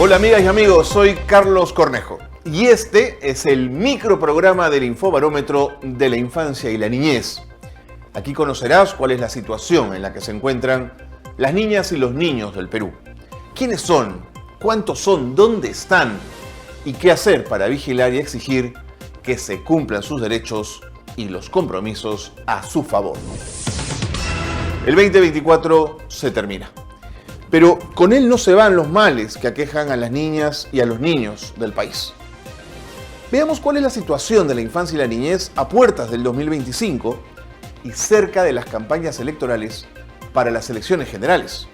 Hola amigas y amigos, soy Carlos Cornejo y este es el microprograma del Infobarómetro de la Infancia y la Niñez. Aquí conocerás cuál es la situación en la que se encuentran las niñas y los niños del Perú. ¿Quiénes son? ¿Cuántos son? ¿Dónde están? ¿Y qué hacer para vigilar y exigir que se cumplan sus derechos y los compromisos a su favor? El 2024 se termina. Pero con él no se van los males que aquejan a las niñas y a los niños del país. Veamos cuál es la situación de la infancia y la niñez a puertas del 2025 y cerca de las campañas electorales para las elecciones generales.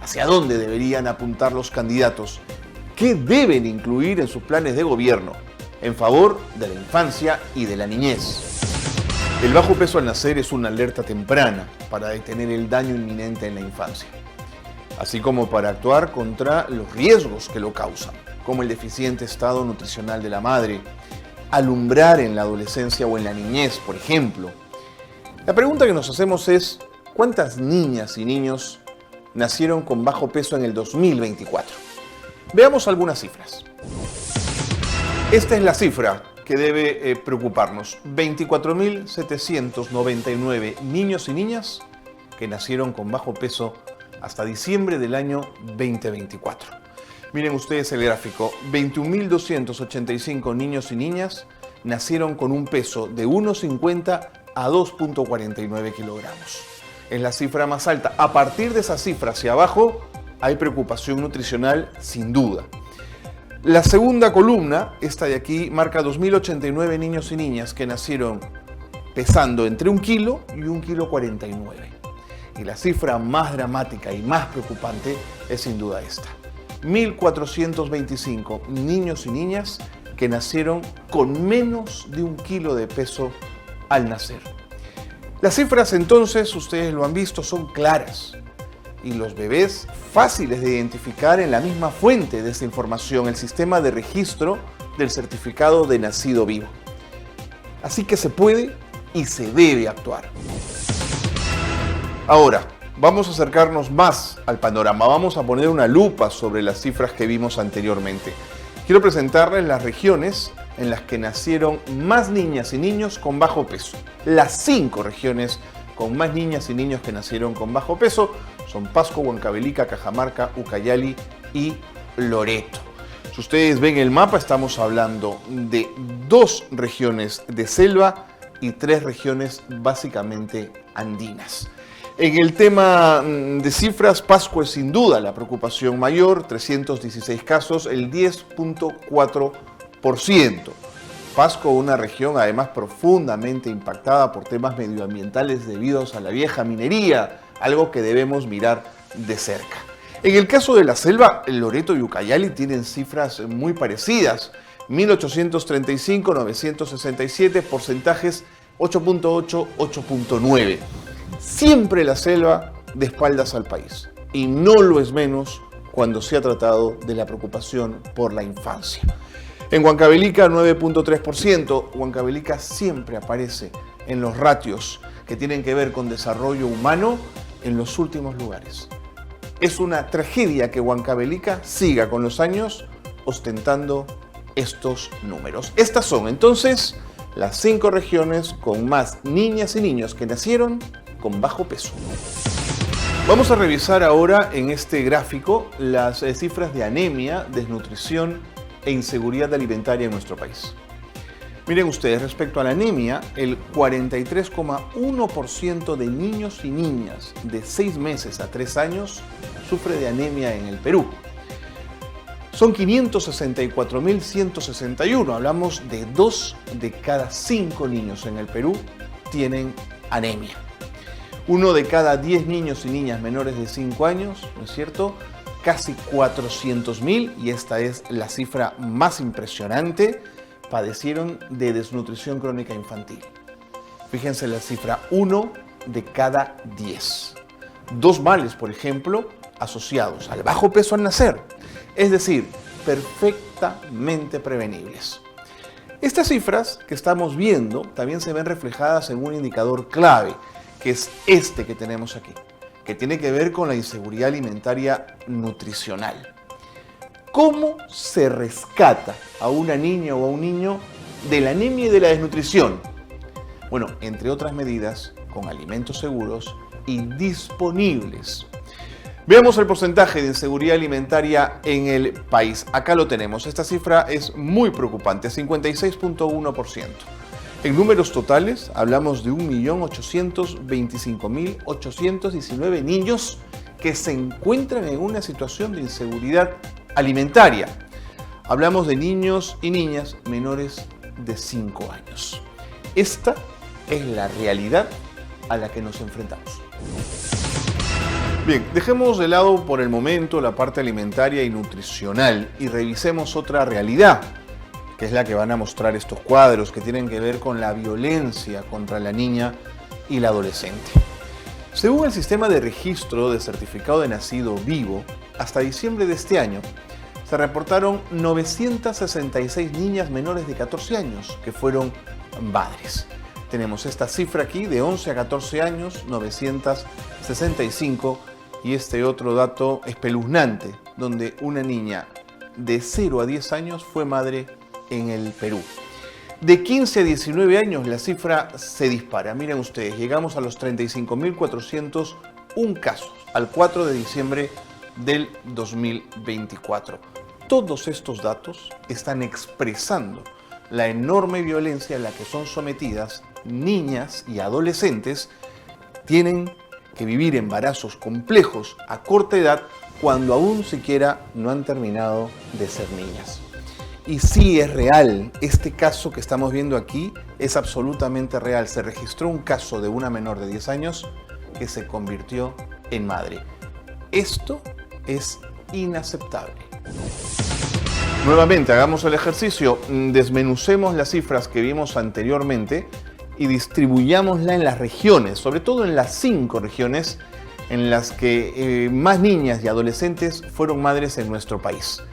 ¿Hacia dónde deberían apuntar los candidatos? ¿Qué deben incluir en sus planes de gobierno en favor de la infancia y de la niñez? El bajo peso al nacer es una alerta temprana para detener el daño inminente en la infancia, así como para actuar contra los riesgos que lo causan, como el deficiente estado nutricional de la madre, alumbrar en la adolescencia o en la niñez, por ejemplo. La pregunta que nos hacemos es, ¿cuántas niñas y niños nacieron con bajo peso en el 2024? Veamos algunas cifras. Esta es la cifra que debe preocuparnos. 24.799 niños y niñas que nacieron con bajo peso hasta diciembre del año 2024. Miren ustedes el gráfico. 21.285 niños y niñas nacieron con un peso de 1,50 a 2,49 kilogramos. Es la cifra más alta. A partir de esa cifra hacia abajo hay preocupación nutricional sin duda. La segunda columna, esta de aquí, marca 2.089 niños y niñas que nacieron pesando entre 1 kilo y 1,49 kg. Y la cifra más dramática y más preocupante es sin duda esta. 1.425 niños y niñas que nacieron con menos de 1 kilo de peso al nacer. Las cifras entonces, ustedes lo han visto, son claras. Y los bebés fáciles de identificar en la misma fuente de esta información, el sistema de registro del certificado de nacido vivo. Así que se puede y se debe actuar. Ahora, vamos a acercarnos más al panorama. Vamos a poner una lupa sobre las cifras que vimos anteriormente. Quiero presentarles las regiones en las que nacieron más niñas y niños con bajo peso. Las 5 regiones con más niñas y niños que nacieron con bajo peso son Pasco, Huancavelica, Cajamarca, Ucayali y Loreto. Si ustedes ven el mapa, estamos hablando de 2 regiones de selva y 3 regiones básicamente andinas. En el tema de cifras, Pasco es sin duda la preocupación mayor, 316 casos, el 10,4%. Pasco, una región además profundamente impactada por temas medioambientales debido a la vieja minería, algo que debemos mirar de cerca. En el caso de la selva, Loreto y Ucayali tienen cifras muy parecidas, 1.835, 967, porcentajes 8,8, 8,9. Siempre la selva de espaldas al país, y no lo es menos cuando se ha tratado de la preocupación por la infancia. En Huancavelica, 9,3%. Huancavelica siempre aparece en los ratios que tienen que ver con desarrollo humano en los últimos lugares. Es una tragedia que Huancavelica siga con los años ostentando estos números. Estas son entonces las 5 regiones con más niñas y niños que nacieron con bajo peso. Vamos a revisar ahora en este gráfico las cifras de anemia, desnutrición e inseguridad alimentaria en nuestro país. Miren ustedes, respecto a la anemia, el 43,1% de niños y niñas de 6 meses a 3 años sufre de anemia en el Perú. Son 564.161, hablamos de 2 de cada 5 niños en el Perú tienen anemia. 1 de cada 10 niños y niñas menores de 5 años, ¿no es cierto? Casi 400.000, y esta es la cifra más impresionante, padecieron de desnutrición crónica infantil. Fíjense la cifra, 1 de cada 10. 2 males, por ejemplo, asociados al bajo peso al nacer, es decir, perfectamente prevenibles. Estas cifras que estamos viendo también se ven reflejadas en un indicador clave, que es este que tenemos aquí, que tiene que ver con la inseguridad alimentaria nutricional. ¿Cómo se rescata a una niña o a un niño de la anemia y de la desnutrición? Bueno, entre otras medidas, con alimentos seguros y disponibles. Veamos el porcentaje de inseguridad alimentaria en el país. Acá lo tenemos. Esta cifra es muy preocupante, 56.1%. En números totales, hablamos de 1.825.819 niños que se encuentran en una situación de inseguridad alimentaria. Hablamos de niños y niñas menores de 5 años. Esta es la realidad a la que nos enfrentamos. Bien, dejemos de lado por el momento la parte alimentaria y nutricional y revisemos otra realidad, que es la que van a mostrar estos cuadros que tienen que ver con la violencia contra la niña y la adolescente. Según el sistema de registro de certificado de nacido vivo, hasta diciembre de este año, se reportaron 966 niñas menores de 14 años que fueron madres. Tenemos esta cifra aquí de 11 a 14 años, 965, y este otro dato espeluznante, donde una niña de 0 a 10 años fue madre en el Perú. De 15 a 19 años la cifra se dispara. Miren ustedes, llegamos a los 35.401 casos al 4 de diciembre del 2024. Todos estos datos están expresando la enorme violencia a la que son sometidas niñas y adolescentes. Tienen que vivir embarazos complejos a corta edad cuando aún siquiera no han terminado de ser niñas. Y sí es real, este caso que estamos viendo aquí es absolutamente real. Se registró un caso de una menor de 10 años que se convirtió en madre. Esto es inaceptable. Nuevamente, hagamos el ejercicio, desmenucemos las cifras que vimos anteriormente y distribuyámosla en las regiones, sobre todo en las 5 regiones en las que más niñas y adolescentes fueron madres en nuestro país.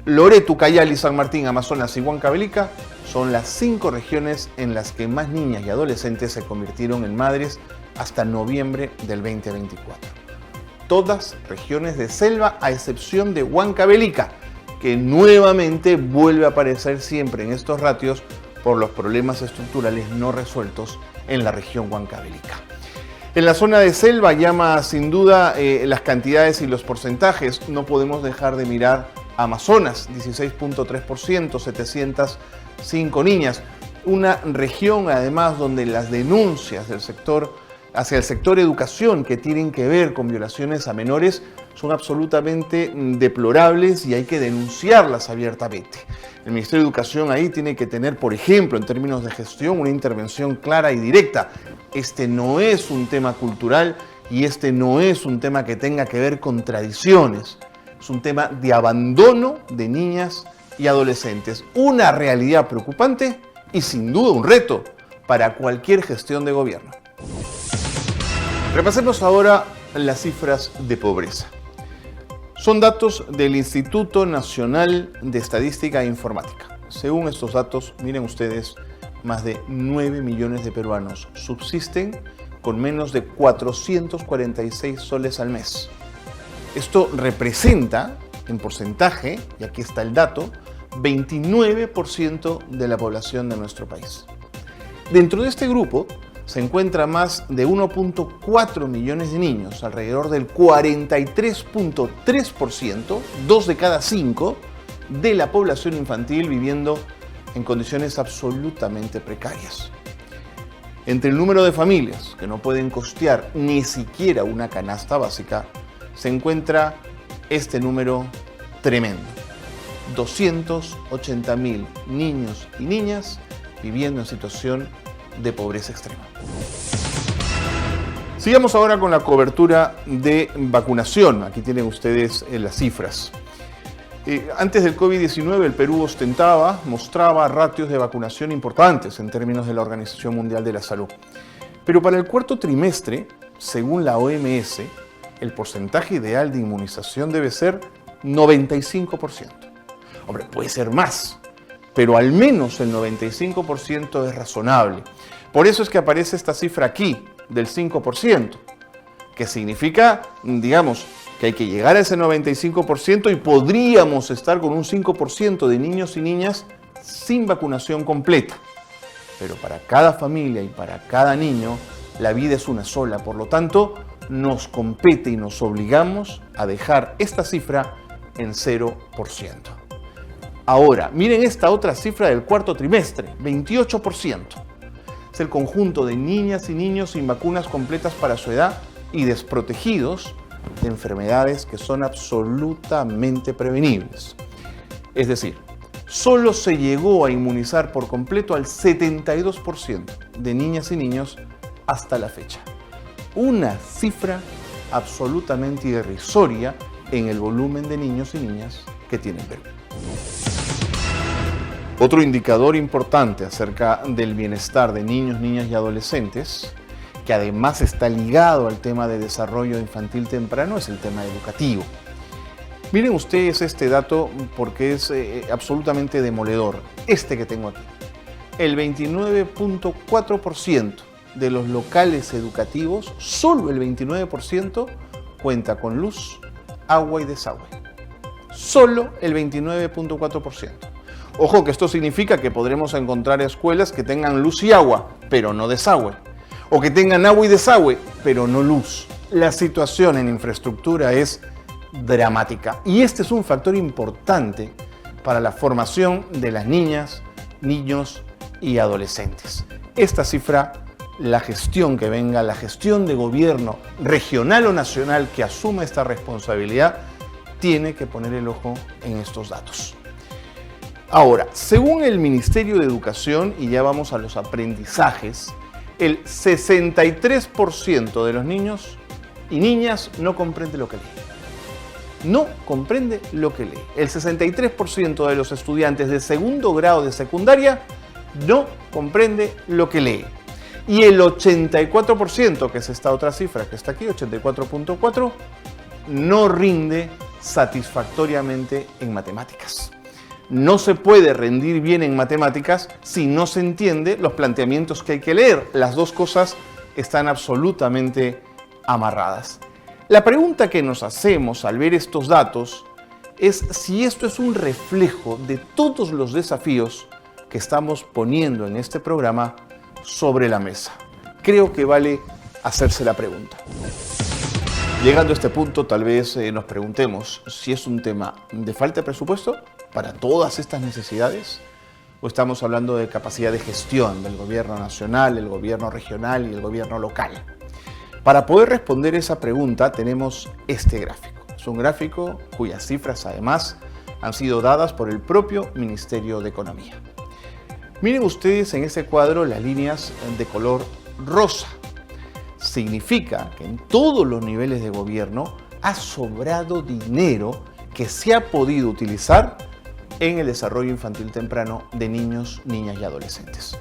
Loreto, Ucayali, San Martín, Amazonas y Huancavelica son las 5 regiones en las que más niñas y adolescentes se convirtieron en madres hasta noviembre del 2024. Todas regiones de selva a excepción de Huancavelica, que nuevamente vuelve a aparecer siempre en estos ratios por los problemas estructurales no resueltos en la región Huancavelica. En la zona de selva llama sin duda las cantidades y los porcentajes. No podemos dejar de mirar Amazonas, 16.3%, 705 niñas. Una región además donde las denuncias del sector hacia el sector educación que tienen que ver con violaciones a menores son absolutamente deplorables y hay que denunciarlas abiertamente. El Ministerio de Educación ahí tiene que tener, por ejemplo, en términos de gestión, una intervención clara y directa. Este no es un tema cultural y este no es un tema que tenga que ver con tradiciones. Es un tema de abandono de niñas y adolescentes. Una realidad preocupante y sin duda un reto para cualquier gestión de gobierno. Repasemos ahora las cifras de pobreza. Son datos del Instituto Nacional de Estadística e Informática. Según estos datos, miren ustedes, más de 9 millones de peruanos subsisten con menos de 446 soles al mes. Esto representa, en porcentaje, y aquí está el dato, 29% de la población de nuestro país. Dentro de este grupo se encuentra más de 1.4 millones de niños, alrededor del 43.3%, 2 de cada 5, de la población infantil viviendo en condiciones absolutamente precarias. Entre el número de familias que no pueden costear ni siquiera una canasta básica, se encuentra este número tremendo. 280.000 niños y niñas viviendo en situación de pobreza extrema. Sigamos ahora con la cobertura de vacunación. Aquí tienen ustedes las cifras. Antes del COVID-19 el Perú mostraba ratios de vacunación importantes en términos de la Organización Mundial de la Salud. Pero para el cuarto trimestre, según la OMS, el porcentaje ideal de inmunización debe ser 95%. Hombre, puede ser más, pero al menos el 95% es razonable. Por eso es que aparece esta cifra aquí, del 5%, que significa, digamos, que hay que llegar a ese 95% y podríamos estar con un 5% de niños y niñas sin vacunación completa. Pero para cada familia y para cada niño, la vida es una sola. Por lo tanto, nos compete y nos obligamos a dejar esta cifra en 0%. Ahora, miren esta otra cifra del cuarto trimestre, 28%. Es el conjunto de niñas y niños sin vacunas completas para su edad y desprotegidos de enfermedades que son absolutamente prevenibles. Es decir, solo se llegó a inmunizar por completo al 72% de niñas y niños hasta la fecha. Una cifra absolutamente irrisoria en el volumen de niños y niñas que tiene Perú. Otro indicador importante acerca del bienestar de niños, niñas y adolescentes, que además está ligado al tema de desarrollo infantil temprano, es el tema educativo. Miren ustedes este dato porque es absolutamente demoledor, este que tengo aquí. El 29.4% de los locales educativos, solo el 29% cuenta con luz, agua y desagüe. Solo el 29.4%. Ojo que esto significa que podremos encontrar escuelas que tengan luz y agua, pero no desagüe. O que tengan agua y desagüe, pero no luz. La situación en infraestructura es dramática. Y este es un factor importante para la formación de las niñas, niños y adolescentes. Esta cifra, la gestión que venga, la gestión de gobierno regional o nacional que asuma esta responsabilidad, tiene que poner el ojo en estos datos. Ahora, según el Ministerio de Educación, y ya vamos a los aprendizajes, el 63% de los niños y niñas no comprende lo que lee. No comprende lo que lee. El 63% de los estudiantes de segundo grado de secundaria no comprende lo que lee. Y el 84%, que es esta otra cifra que está aquí, 84.4%, no rinde satisfactoriamente en matemáticas. No se puede rendir bien en matemáticas si no se entiende los planteamientos que hay que leer. Las dos cosas están absolutamente amarradas. La pregunta que nos hacemos al ver estos datos es si esto es un reflejo de todos los desafíos que estamos poniendo en este programa sobre la mesa. Creo que vale hacerse la pregunta. Llegando a este punto, tal vez nos preguntemos si es un tema de falta de presupuesto para todas estas necesidades, o estamos hablando de capacidad de gestión del gobierno nacional, el gobierno regional y el gobierno local. Para poder responder esa pregunta tenemos este gráfico. Es un gráfico cuyas cifras además han sido dadas por el propio Ministerio de Economía. Miren ustedes en este cuadro las líneas de color rosa. Significa que en todos los niveles de gobierno ha sobrado dinero que se ha podido utilizar en el desarrollo infantil temprano de niños, niñas y adolescentes.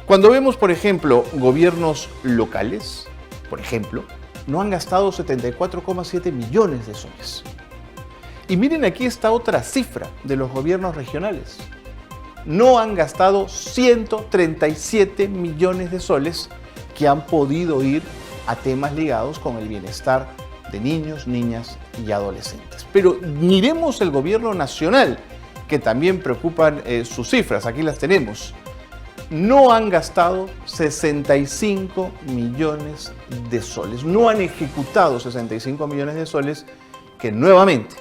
Cuando vemos, por ejemplo, gobiernos locales, por ejemplo, no han gastado 74,7 millones de soles. Y miren aquí esta otra cifra de los gobiernos regionales. No han gastado 137 millones de soles que han podido ir a temas ligados con el bienestar de niños, niñas y adolescentes. Pero miremos el gobierno nacional, que también preocupan sus cifras, aquí las tenemos. No han gastado 65 millones de soles, no han ejecutado 65 millones de soles que nuevamente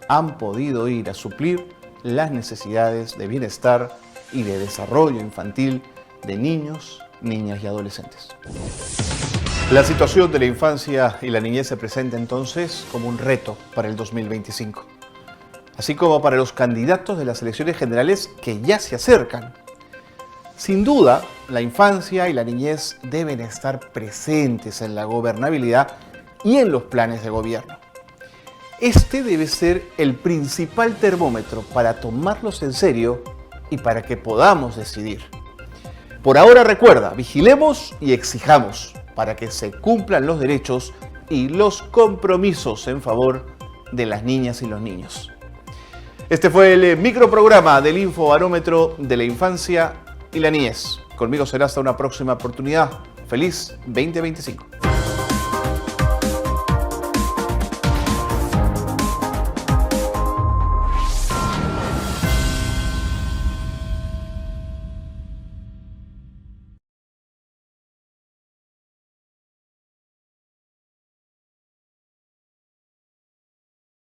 han podido ir a suplir las necesidades de bienestar y de desarrollo infantil de niños, niñas y adolescentes. La situación de la infancia y la niñez se presenta entonces como un reto para el 2025, así como para los candidatos de las elecciones generales que ya se acercan. Sin duda, la infancia y la niñez deben estar presentes en la gobernabilidad y en los planes de gobierno. Este debe ser el principal termómetro para tomarlos en serio y para que podamos decidir. Por ahora recuerda, vigilemos y exijamos para que se cumplan los derechos y los compromisos en favor de las niñas y los niños. Este fue el microprograma del Infobarómetro de la Infancia y la Niñez. Conmigo será hasta una próxima oportunidad. Feliz 2025.